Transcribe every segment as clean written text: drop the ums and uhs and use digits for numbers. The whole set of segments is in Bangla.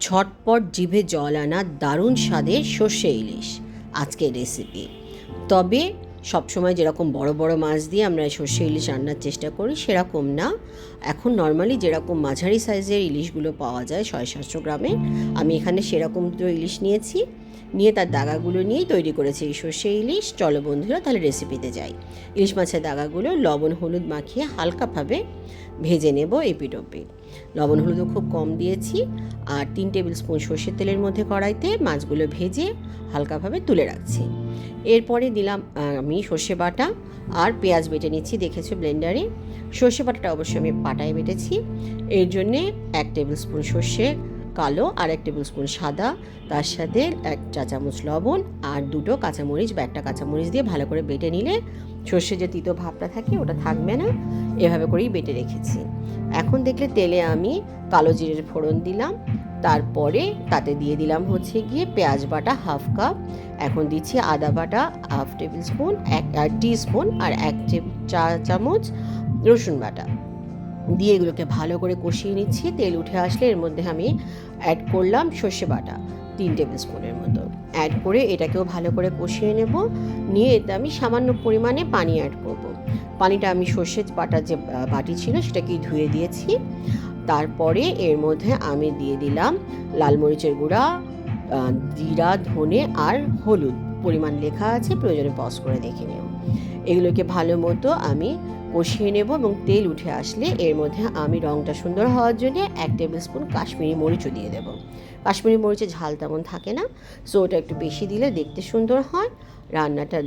ঝটপট জিভে জল আনা দারুণ স্বাদের সর্ষে ইলিশ আজকের রেসিপি। তবে সবসময় যেরকম বড় বড় মাছ দিয়ে আমরা সর্ষে ইলিশ রান্নার চেষ্টা করি সেরকম না। এখন নর্মালি যেরকম মাঝারি সাইজের ইলিশগুলো পাওয়া যায় 600-700 গ্রামের, আমি এখানে সেরকম তো ইলিশ নিয়েছি, নিয়ে তার দাগাগুলো নিয়েই তৈরি করেছি এই সর্ষে ইলিশ। চলো বন্ধুরা তাহলে রেসিপিতে যাই। ইলিশ মাছের দাগাগুলো লবণ হলুদ মাখিয়ে হালকাভাবে ভেজে নেব এপিঠ ওপিঠ। লবণ হলুদও খুব কম দিয়েছি, আর 3 টেবিল স্পুন সর্ষের তেলের মধ্যে কড়াইতে মাছগুলো ভেজে হালকাভাবে তুলে রাখছি। এরপরে দিলাম আমি সর্ষে বাটা আর পেঁয়াজ বেটে নিচ্ছি, দেখেছো ব্লেন্ডারে। সর্ষে বাটাটা অবশ্যই আমি পাটায় বেটেছি। এর জন্যে 1 টেবিল স্পুন সর্ষে কালো আর 1 টেবিল স্পুন সাদা, তার সাথে 1 চা চামচ লবণ আর 2টো কাঁচামরিচ বা 1টা কাঁচামরিচ দিয়ে ভালো করে বেটে নিলে সর্ষে যে তিতো ভাবটা থাকে ওটা থাকবে না। এভাবে করেই বেটে রেখেছি। এখন দেখলে তেলে আমি কালো জিরের ফোড়ন দিলাম, তারপরে তাতে দিয়ে দিলাম হচ্ছে গিয়ে পেঁয়াজ বাটা 1/2 কাপ, এখন দিচ্ছি আদা বাটা 1/2 টেবিল স্পুন, 1 টিস্পুন আর 1 চা চামচ রসুন বাটা দিয়ে এগুলোকে ভালো করে কষিয়ে নিচ্ছি। তেল উঠে আসলে এর মধ্যে আমি অ্যাড করলাম সর্ষে বাটা 3 টেবিল স্পুনের মতো, অ্যাড করে এটাকেও ভালো করে কষিয়ে নেব। নিয়ে এতে আমি সামান্য পরিমাণে পানি অ্যাড করব। পানিটা আমি সর্ষে বাটার যে বাটি ছিল সেটাকেই ধুয়ে দিয়েছি। তারপরে এর মধ্যে আমি দিয়ে দিলাম লাল মরিচের গুঁড়া, জিরা, ধনে আর হলুদ। পরিমাণ লেখা আছে, প্রয়োজনে পজ করে দেখে নিও। এগুলোকে ভালো মতো আমি কষিয়ে নেব এবং তেল উঠে আসলে এর মধ্যে আমি রঙটা সুন্দর হওয়ার জন্য 1 টেবিল স্পুন কাশ্মীরি মরিচও দিয়ে দেব। কাশ্মীরি মরিচের ঝাল তেমন থাকে না, সো ওটা একটু বেশি দিলে দেখতে সুন্দর হয়, রান্নাটা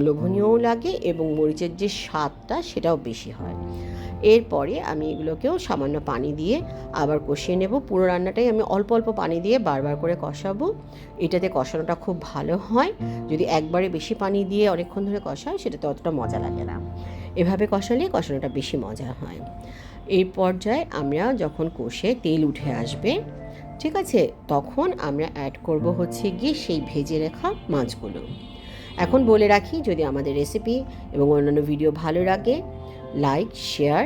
লোভনীয়ও লাগে এবং মরিচের যে স্বাদটা সেটাও বেশি হয়। এরপরে আমি এগুলোকেও সামান্য পানি দিয়ে আবার কষিয়ে নেব। পুরো রান্নাটাই আমি অল্প অল্প পানি দিয়ে বারবার করে কষাবো। এটাতে কষানোটা খুব ভালো হয়। যদি একবারে বেশি পানি দিয়ে অনেকক্ষণ ধরে কষায় সেটাতে অতটা মজা লাগে না। এভাবে কষালে কষানোটা বেশি মজা হয়। এই পর্যায়ে আমরা যখন কষে তেল উঠে আসবে, ঠিক আছে, তখন আমরা অ্যাড করব হচ্ছে গিয়ে সেই ভেজে রাখা মাছগুলো। এখন বলে রাখি, যদি আমাদের রেসিপি এবং অন্যান্য ভিডিও ভালো লাগে, লাইক, শেয়ার,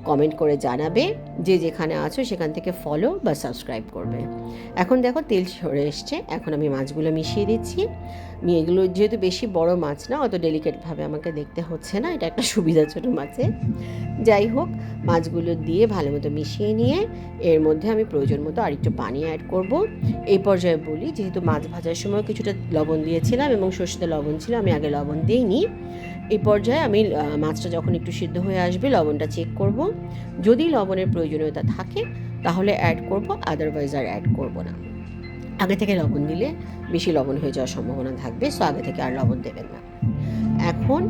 কমেন্ট করে জানাবে। যে যেখানে আছো সেখান থেকে ফলো বা সাবস্ক্রাইব করবে। এখন দেখো তেল সরে এসছে, এখন আমি মাছগুলো মিশিয়ে দিচ্ছি। এগুলো যেহেতু বেশি বড় মাছ না, অত ডেলিকেটভাবে আমাকে দেখতে হচ্ছে না, এটা একটা সুবিধা ছোটো মাছে। যাই হোক, মাছগুলো দিয়ে ভালো মতো মিশিয়ে নিয়ে এর মধ্যে আমি প্রয়োজন মতো আরেকটু পানি অ্যাড করব। এই পর্যায়ে বলি, যেহেতু মাছ ভাজার সময় কিছুটা লবণ দিয়েছিলাম এবং সর্ষেতে লবণ ছিল, আমি আগে লবণ দিইনি। এই পর্যায়ে আমি মাছটা যখন একটু সিদ্ধ হয়ে আসবে লবণটা চেক করব। যদি লবণের প্রয়োজনীয়তা থাকে তাহলে অ্যাড করব, আদারওয়াইজ আর অ্যাড করব না। আগে থেকে লবণ দিলে বেশি লবণ হয়ে যাওয়ার সম্ভাবনা থাকবে, সো আগে থেকে আর লবণ দেবেন না। এখন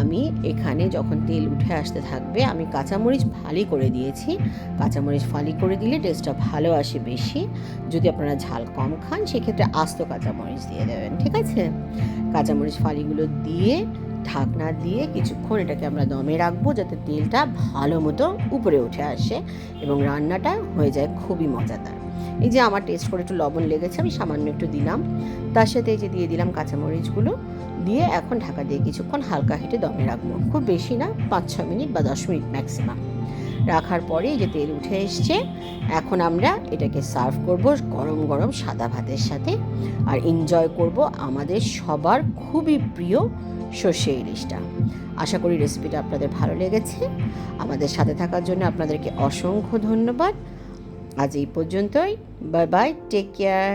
আমি এখানে যখন তেল উঠে আসতে থাকবে, আমি কাঁচামরিচ ফালি করে দিয়েছি। কাঁচামরিচ ফালি করে দিলে টেস্টটা ভালো আসে বেশি। যদি আপনারা ঝাল কম খান সেক্ষেত্রে আস্ত কাঁচামরিচ দিয়ে দেবেন, ঠিক আছে। কাঁচামরিচ ফালিগুলো দিয়ে ঢাকনা দিয়ে কিছুক্ষণ এটাকে আমরা দমে রাখবো, যাতে তেলটা ভালো মতো উপরে উঠে আসে এবং রান্নাটা হয়ে যায় খুবই মজাদার। এই যে আমার টেস্ট করে একটু লবণ লেগেছে, আমি সামান্য একটু দিলাম। তার সাথে এই যে দিয়ে দিলাম কাঁচামরিচগুলো দিয়ে এখন ঢাকা দিয়ে কিছুক্ষণ হালকা হিটে দমে রাখবো, খুব বেশি না, 5-6 মিনিট বা 10 মিনিট ম্যাক্সিমাম। রাখার পরে এই যে তেল উঠে এসছে, এখন আমরা এটাকে সার্ভ করব গরম গরম সাদা ভাতের সাথে, আর এনজয় করব আমাদের সবার খুবই প্রিয় সর্ষে ইলিশটা। আশা করি রেসিপিটা আপনাদের ভালো লেগেছে। আমাদের সাথে থাকার জন্য আপনাদেরকে অসংখ্য ধন্যবাদ। আজ এই পর্যন্তই। Bye bye, take care.